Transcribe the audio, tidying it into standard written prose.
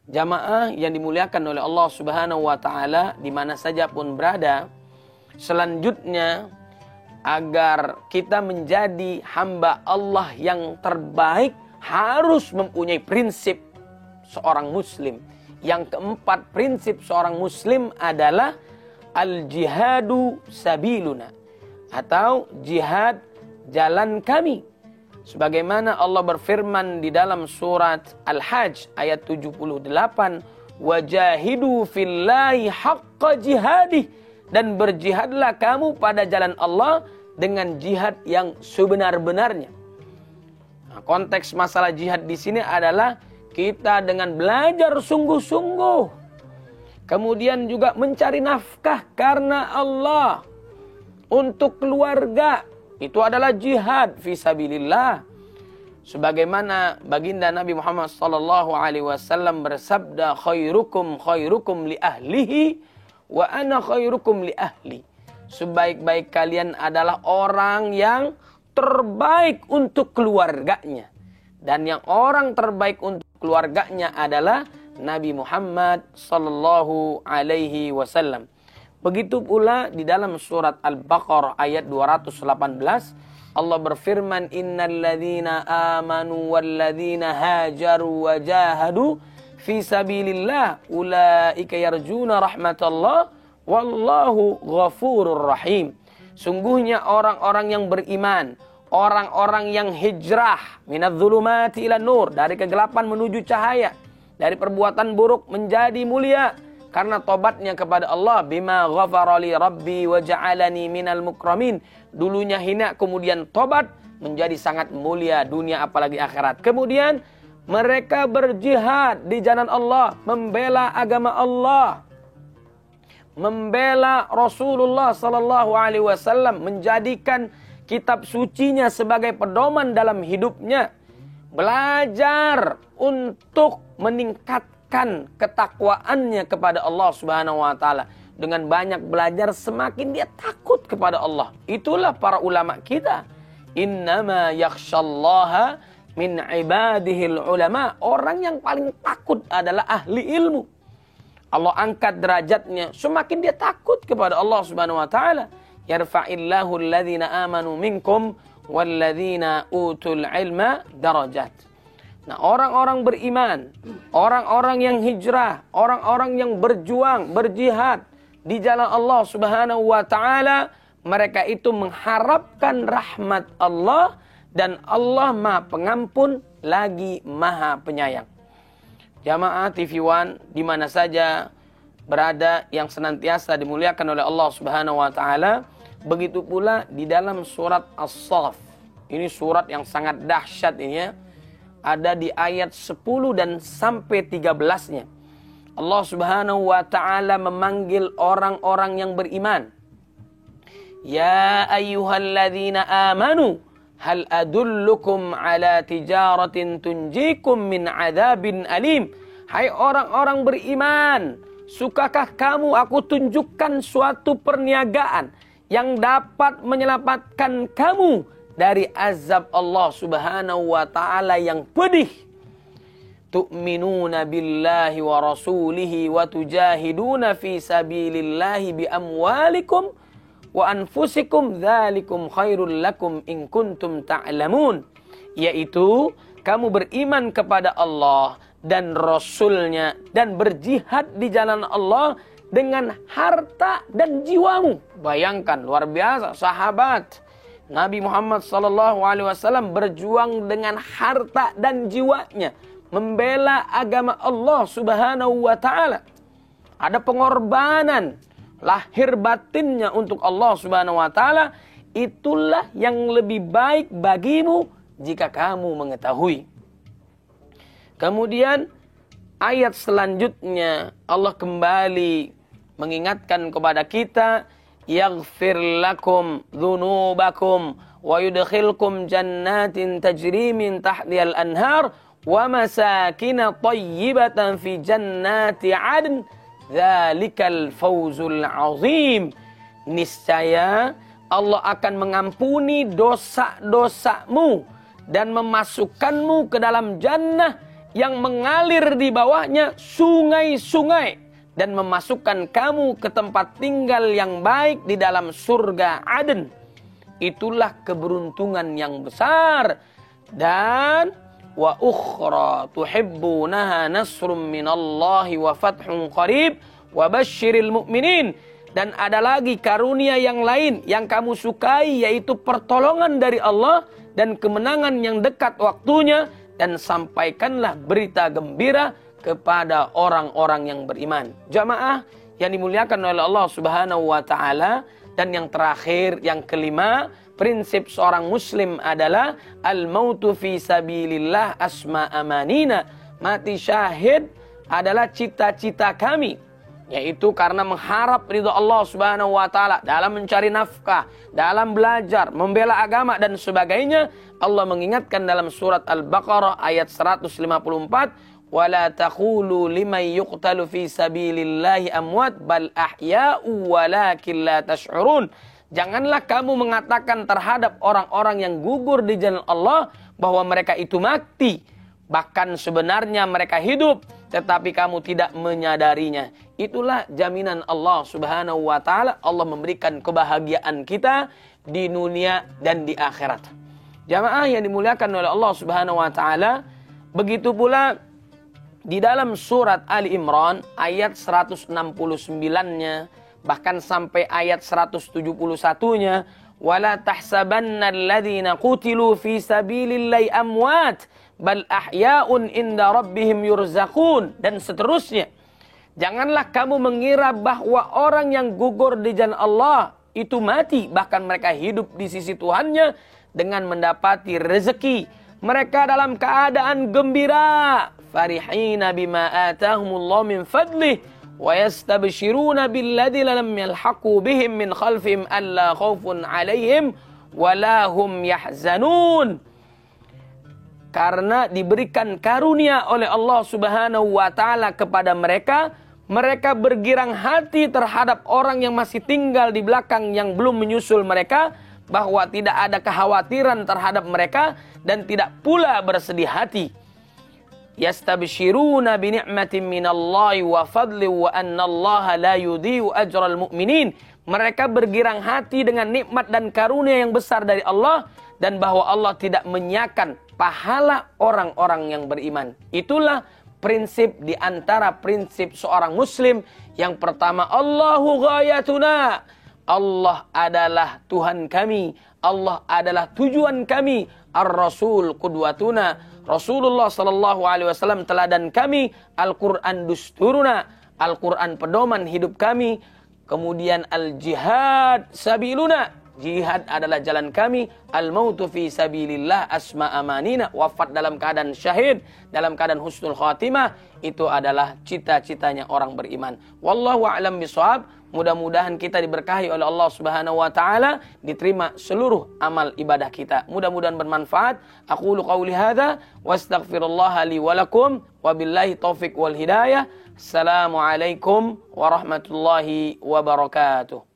Jamaah yang dimuliakan oleh Allah Subhanahu wa taala di mana saja pun berada, selanjutnya agar kita menjadi hamba Allah yang terbaik harus mempunyai prinsip seorang muslim. Yang keempat, prinsip seorang muslim adalah al-jihadu sabiluna, atau jihad jalan kami. Sebagaimana Allah berfirman di dalam surat Al-Hajj ayat 78, wajahidu fillahi haqqa jihadih, dan berjihadlah kamu pada jalan Allah dengan jihad yang sebenar-benarnya. Nah, konteks masalah jihad di sini adalah kita dengan belajar sungguh-sungguh, kemudian juga mencari nafkah karena Allah untuk keluarga. Itu adalah jihad fisabilillah. Sebagaimana baginda Nabi Muhammad SAW bersabda, khairukum khairukum li ahlihi wa ana khairukum li ahli. Sebaik-baik kalian adalah orang yang terbaik untuk keluarganya. Dan yang orang terbaik untuk keluarganya adalah Nabi Muhammad SAW. Begitu pula di dalam surat Al-Baqarah ayat 218, Allah berfirman, innal ladzina amanu wal ladzina hajaru wa jahadu fi sabilillah ulaika yarjuna rahmatallah wallahu ghafurur rahim. Sungguhnya orang-orang yang beriman, orang-orang yang hijrah minadz-dzulumati ilan nur, dari kegelapan menuju cahaya, dari perbuatan buruk menjadi mulia karena tobatnya kepada Allah, bima ghafarali rabbi wa ja'alani minal mukramin. Dulunya hina, kemudian tobat menjadi sangat mulia dunia apalagi akhirat. Kemudian mereka berjihad di jalan Allah, membela agama Allah, membela Rasulullah sallallahu alaihi wasallam, menjadikan kitab sucinya sebagai pedoman dalam hidupnya, belajar untuk meningkatkan ketakwaannya kepada Allah Subhanahu wa taala. Dengan banyak belajar semakin dia takut kepada Allah. Itulah para ulama kita. Innama yakhshallaha min ibadihil ulama. Orang yang paling takut adalah ahli ilmu. Allah angkat derajatnya semakin dia takut kepada Allah Subhanahu wa taala. Yarfa'illahu alladhina amanu minkum walladhina utul ilma darajat. Nah, orang-orang beriman, orang-orang yang hijrah, orang-orang yang berjuang, berjihad di jalan Allah Subhanahu wa taala, mereka itu mengharapkan rahmat Allah, dan Allah Maha Pengampun lagi Maha Penyayang. Jamaah TV One di mana saja berada yang senantiasa dimuliakan oleh Allah Subhanahu wa taala, begitu pula di dalam surat As-Saff. Ini surat yang sangat dahsyat ini ya. Ada di ayat 10 dan sampai 13-nya. Allah Subhanahu wa taala memanggil orang-orang yang beriman. Ya ayyuhalladzina amanu hal adullukum ala tijaratin tunjikum min adzabin alim. Hai orang-orang beriman, sukakah kamu aku tunjukkan suatu perniagaan yang dapat menyelamatkan kamu dari azab Allah Subhanahu wa taala yang pedih. Tu'minuna billahi wa rasulihi wa tujahiduna fi sabilillahi bi amwalikum wa anfusikum dzalikum khairul lakum in kuntum ta'lamun. Yaitu kamu beriman kepada Allah dan Rasulnya dan berjihad di jalan Allah dengan harta dan jiwamu. Bayangkan, luar biasa sahabat Nabi Muhammad SAW berjuang dengan harta dan jiwanya, membela agama Allah Subhanahu wa taala. Ada pengorbanan lahir batinnya untuk Allah Subhanahu wa taala. Itulah yang lebih baik bagimu jika kamu mengetahui. Kemudian ayat selanjutnya Allah kembali mengingatkan kepada kita, yaghfir lakum dzunubakum wa yudkhilkum jannatin tajri min tahtihal anhar wa masakin thayyibatan fi jannati 'adn dzalikal fawzul 'azim. Niscaya Allah akan mengampuni dosa-dosamu dan memasukkanmu ke dalam jannah yang mengalir di bawahnya sungai-sungai dan memasukkan kamu ke tempat tinggal yang baik di dalam surga Aden. Itulah keberuntungan yang besar. Dan wa ukhra tuhibbunaha nasrum minallahi wa fathun qarib wa basyiril mu'minin. Dan ada lagi karunia yang lain yang kamu sukai, yaitu pertolongan dari Allah dan kemenangan yang dekat waktunya. Dan sampaikanlah berita gembira kepada orang-orang yang beriman. Jamaah yang dimuliakan oleh Allah Subhanahu wa taala. Dan yang terakhir, yang kelima, prinsip seorang muslim adalah al-mautu fi sabilillah asma amanina. Mati syahid adalah cita-cita kami, yaitu karena mengharap ridha Allah Subhanahu wa taala dalam mencari nafkah, dalam belajar, membela agama dan sebagainya. Allah mengingatkan dalam surat Al-Baqarah ayat 154, "Wala taqulu liman yuqtalu fi sabilillahi amwat bal ahya'u walakin la tash'urun." Janganlah kamu mengatakan terhadap orang-orang yang gugur di jalan Allah bahwa mereka itu mati. Bahkan sebenarnya mereka hidup, tetapi kamu tidak menyadarinya. Itulah jaminan Allah Subhanahu wa taala. Allah memberikan kebahagiaan kita di dunia dan di akhirat. Jamaah yang dimuliakan oleh Allah Subhanahu wa taala, begitu pula di dalam surat Ali Imran ayat 169-nya bahkan sampai ayat 171-nya, wala tahsabanna alladhina qutilu fi sabilillahi amwat bal ahya'un inda rabbihim yurzaqun, dan seterusnya. Janganlah kamu mengira bahwa orang yang gugur di jalan Allah itu mati, bahkan mereka hidup di sisi Tuhannya dengan mendapati rezeki. Mereka dalam keadaan gembira, farihina bima atahumullah min fadlih wa yastabshiruna billadzi lam yalhaqu bihim min khalfihim alla khaufun alaihim wa la hum yahzanun. Karena diberikan karunia oleh Allah Subhanahu wa taala kepada mereka, mereka bergirang hati terhadap orang yang masih tinggal di belakang yang belum menyusul mereka, bahwa tidak ada kekhawatiran terhadap mereka dan tidak pula bersedih hati. Yastabshiruna bi ni'matin minallahi wa fadli wa annallaha la yudhi'u ajral mu'minin. Mereka bergirang hati dengan nikmat dan karunia yang besar dari Allah, dan bahwa Allah tidak menyiakan pahala orang-orang yang beriman. Itulah prinsip di antara prinsip seorang muslim. Yang pertama, Allahu ghayatuna. Allah adalah Tuhan kami. Allah adalah tujuan kami. Ar-Rasul qudwatuna. Rasulullah sallallahu alaihi wasallam teladan kami. Al-Quran dusturuna. Al-Quran pedoman hidup kami. Kemudian al-jihad sabiluna. Jihad adalah jalan kami. Al-mautu fi sabilillah asma amanina. Wafat dalam keadaan syahid, dalam keadaan husnul khatimah. Itu adalah cita-citanya orang beriman. Wallahu a'lam bishawab. Mudah-mudahan kita diberkahi oleh Allah Subhanahu wa taala, diterima seluruh amal ibadah kita. Mudah-mudahan bermanfaat. Aqulu qauli hadza wa astaghfirullah li wa lakum wa billahi taufik wal hidayah. Assalamualaikum warahmatullahi wabarakatuh.